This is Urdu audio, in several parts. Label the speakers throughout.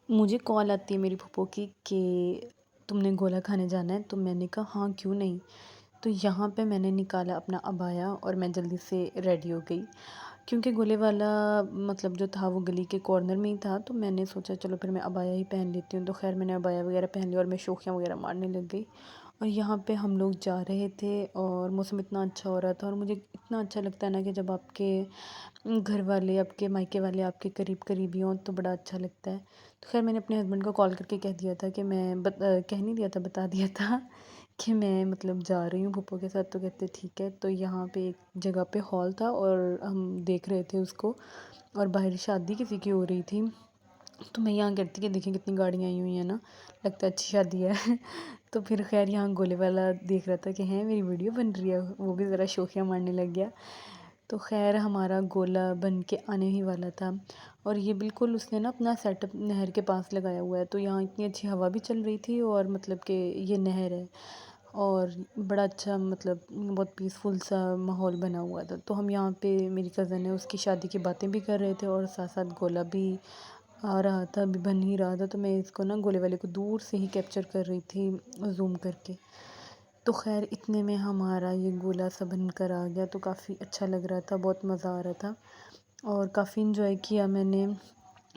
Speaker 1: مجھے کال آتی ہے میری پھوپھو کی کہ تم نے گولا کھانے جانا ہے، تو میں نے کہا ہاں کیوں نہیں. تو یہاں پہ میں نے نکالا اپنا عبایا اور میں جلدی سے ریڈی ہو گئی، کیونکہ گولے والا مطلب جو تھا وہ گلی کے کارنر میں ہی تھا. تو میں نے سوچا چلو پھر میں عبایا ہی پہن لیتی ہوں. تو خیر میں نے عبایا وغیرہ پہن لیا اور میں شوخیاں وغیرہ مارنے لگ گئی. اور یہاں پہ ہم لوگ جا رہے تھے اور موسم اتنا اچھا ہو رہا تھا، اور مجھے اتنا اچھا لگتا ہے نا کہ جب آپ کے گھر والے، آپ کے مائکے والے آپ کے قریب قریبی ہوں تو بڑا اچھا لگتا ہے. تو خیر میں نے اپنے ہسبینڈ کو کال کر کے کہہ دیا تھا کہ میں کہہ نہیں دیا تھا، بتا دیا تھا کہ میں مطلب جا رہی ہوں پھوپھو کے ساتھ. تو کہتے ٹھیک ہے. تو یہاں پہ ایک جگہ پہ ہال تھا اور ہم دیکھ رہے تھے اس کو، اور باہر شادی کسی کی ہو رہی تھی. تو میں یہاں کہتی کہ دیکھیں کتنی گاڑیاں آئی ہوئی ہیں نا، لگتا ہے اچھی شادی ہے. تو پھر خیر یہاں گولے والا دیکھ رہا تھا کہ ہیں میری ویڈیو بن رہی ہے، وہ بھی ذرا شوخیاں مارنے لگ گیا. تو خیر ہمارا گولا بن کے آنے ہی والا تھا، اور یہ بالکل اس نے نا اپنا سیٹ اپ نہر کے پاس لگایا ہوا ہے. تو یہاں اتنی اچھی ہوا بھی چل رہی تھی، اور مطلب کہ یہ نہر ہے اور بڑا اچھا مطلب بہت پیسفل سا ماحول بنا ہوا تھا. تو ہم یہاں پہ میری کزن ہے اس کی شادی کی باتیں بھی کر رہے تھے، اور ساتھ ساتھ گولا بھی آ رہا تھا، ابھی بن ہی رہا تھا. تو میں اس کو نا گولے والے کو دور سے ہی کیپچر کر رہی تھی زوم کر کے. تو خیر اتنے میں ہمارا یہ گولا سا بن کر آ گیا. تو کافی اچھا لگ رہا تھا، بہت مزہ آ رہا تھا، اور کافی انجوائے کیا میں نے،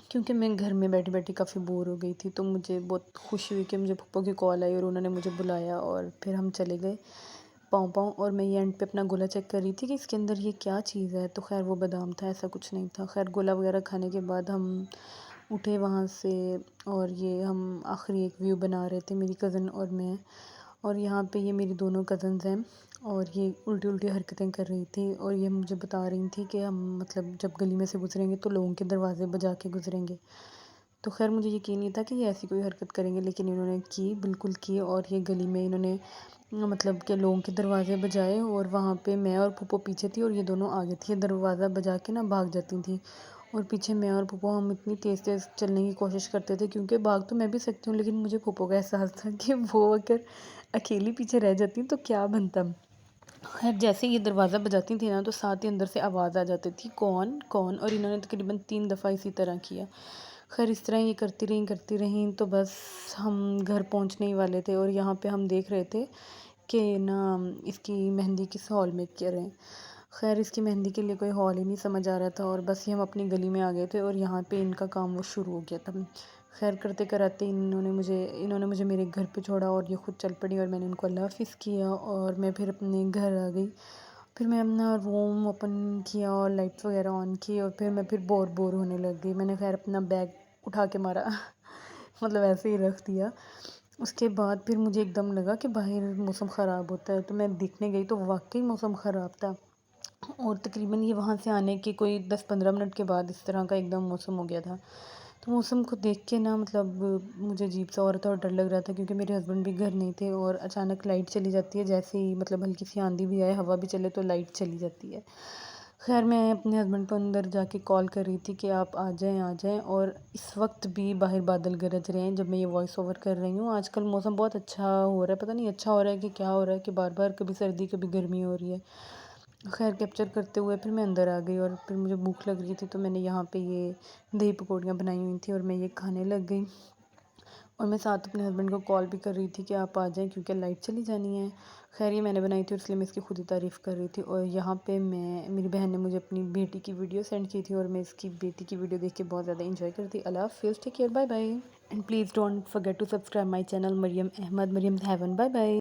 Speaker 1: کیونکہ میں گھر میں بیٹھی بیٹھی کافی بور ہو گئی تھی. تو مجھے بہت خوشی ہوئی کہ مجھے پھوپھو کی کال آئی اور انہوں نے مجھے بلایا، اور پھر ہم چلے گئے پاؤں پاؤں. اور میں یہ اینڈ پہ اپنا گولا چیک کر رہی تھی کہ اس کے اندر یہ کیا چیز ہے. تو خیر وہ بادام تھا، ایسا کچھ نہیں تھا. خیر گولا وغیرہ کھانے کے بعد ہم اٹھے وہاں سے، اور یہ ہم آخری ایک ویو بنا رہے تھے میری کزن اور میں. اور یہاں پہ یہ میری دونوں کزنز ہیں، اور یہ الٹی الٹی حرکتیں کر رہی تھی، اور یہ مجھے بتا رہی تھی کہ ہم مطلب جب گلی میں سے گزریں گے تو لوگوں کے دروازے بجا کے گزریں گے. تو خیر مجھے یقین نہیں تھا کہ یہ ایسی کوئی حرکت کریں گے، لیکن انہوں نے کی، بالکل کی. اور یہ گلی میں انہوں نے مطلب کہ لوگوں کے دروازے بجائے، اور وہاں پہ میں اور پھوپھو پیچھے تھی اور یہ دونوں آگے تھی. یہ دروازہ بجا کے نا بھاگ جاتی تھیں، اور پیچھے میں اور پھوپھو ہم اتنی تیز تیز چلنے کی کوشش کرتے تھے، کیونکہ بھاگ تو میں بھی سکتی ہوں، لیکن مجھے پھوپھو کا احساس تھا کہ وہ اگر اکیلی پیچھے رہ جاتی تو کیا بنتا. خیر جیسے یہ دروازہ بجاتی تھی نا تو ساتھ ہی اندر سے آواز آ جاتی تھی کون کون، اور انہوں نے تقریباً 3 دفعہ اسی طرح کیا. خیر اس طرح یہ کرتی رہیں تو بس ہم گھر پہنچنے ہی والے تھے. اور یہاں پہ ہم دیکھ رہے تھے کہ نا اس کی مہندی کس ہال میں کریں. خیر اس کی مہندی کے لیے کوئی ہال ہی نہیں سمجھ آ رہا تھا، اور بس یہ ہم اپنی گلی میں آ گئے تھے، اور یہاں پہ ان کا کام وہ شروع ہو گیا تھا. خیر کرتے کراتے انہوں نے مجھے میرے گھر پہ چھوڑا، اور یہ خود چل پڑی، اور میں نے ان کو اللہ حافظ کیا، اور میں پھر اپنے گھر آ گئی. پھر میں اپنا روم اوپن کیا اور لائٹس وغیرہ آن کی، اور پھر بور ہونے لگ گئی. میں نے خیر اپنا بیگ اٹھا کے مارا مطلب ایسے ہی رکھ دیا. اس کے بعد پھر مجھے ایک دم لگا کہ باہر موسم خراب ہوتا ہے، تو میں دیکھنے گئی تو واقعی موسم خراب تھا. اور تقریباً یہ وہاں سے آنے کے کوئی 10-15 منٹ کے بعد اس طرح کا ایک دم موسم ہو گیا تھا. تو موسم کو دیکھ کے نا مطلب مجھے عجیب سا ہو رہا تھا اور ڈر لگ رہا تھا، کیونکہ میرے ہسبینڈ بھی گھر نہیں تھے، اور اچانک لائٹ چلی جاتی ہے جیسے ہی مطلب ہلکی سی آندھی بھی آئے، ہوا بھی چلے تو لائٹ چلی جاتی ہے. خیر میں اپنے ہسبینڈ کو اندر جا کے کال کر رہی تھی کہ آپ آ جائیں. اور اس وقت بھی باہر بادل گرج رہے ہیں جب میں یہ وائس اوور کر رہی ہوں. آج کل موسم بہت اچھا ہو رہا ہے، پتہ نہیں اچھا ہو رہا ہے کہ کیا ہو رہا ہے، کہ بار بار کبھی سردی کبھی گرمی ہو رہی ہے. خیر کیپچر کرتے ہوئے پھر میں اندر آ گئی، اور پھر مجھے بھوک لگ رہی تھی تو میں نے یہاں پہ یہ دہی پکوڑیاں بنائی ہوئی تھیں، اور میں یہ کھانے لگ گئی. اور میں ساتھ اپنے ہسبینڈ کو کال بھی کر رہی تھی کہ آپ آ جائیں کیونکہ لائٹ چلی جانی ہے. خیر یہ میں نے بنائی تھی، اور اس لیے میں اس کی خود ہی تعریف کر رہی تھی. اور یہاں پہ میری بہن نے مجھے اپنی بیٹی کی ویڈیو سینڈ کی تھی، اور میں اس کی بیٹی کی ویڈیو دیکھ کے بہت زیادہ انجوائے کرتی. اللہ حافظ، take care, bye bye. And please don't forget to subscribe my channel Maryam Ahmed, Maryam Haven. Bye bye.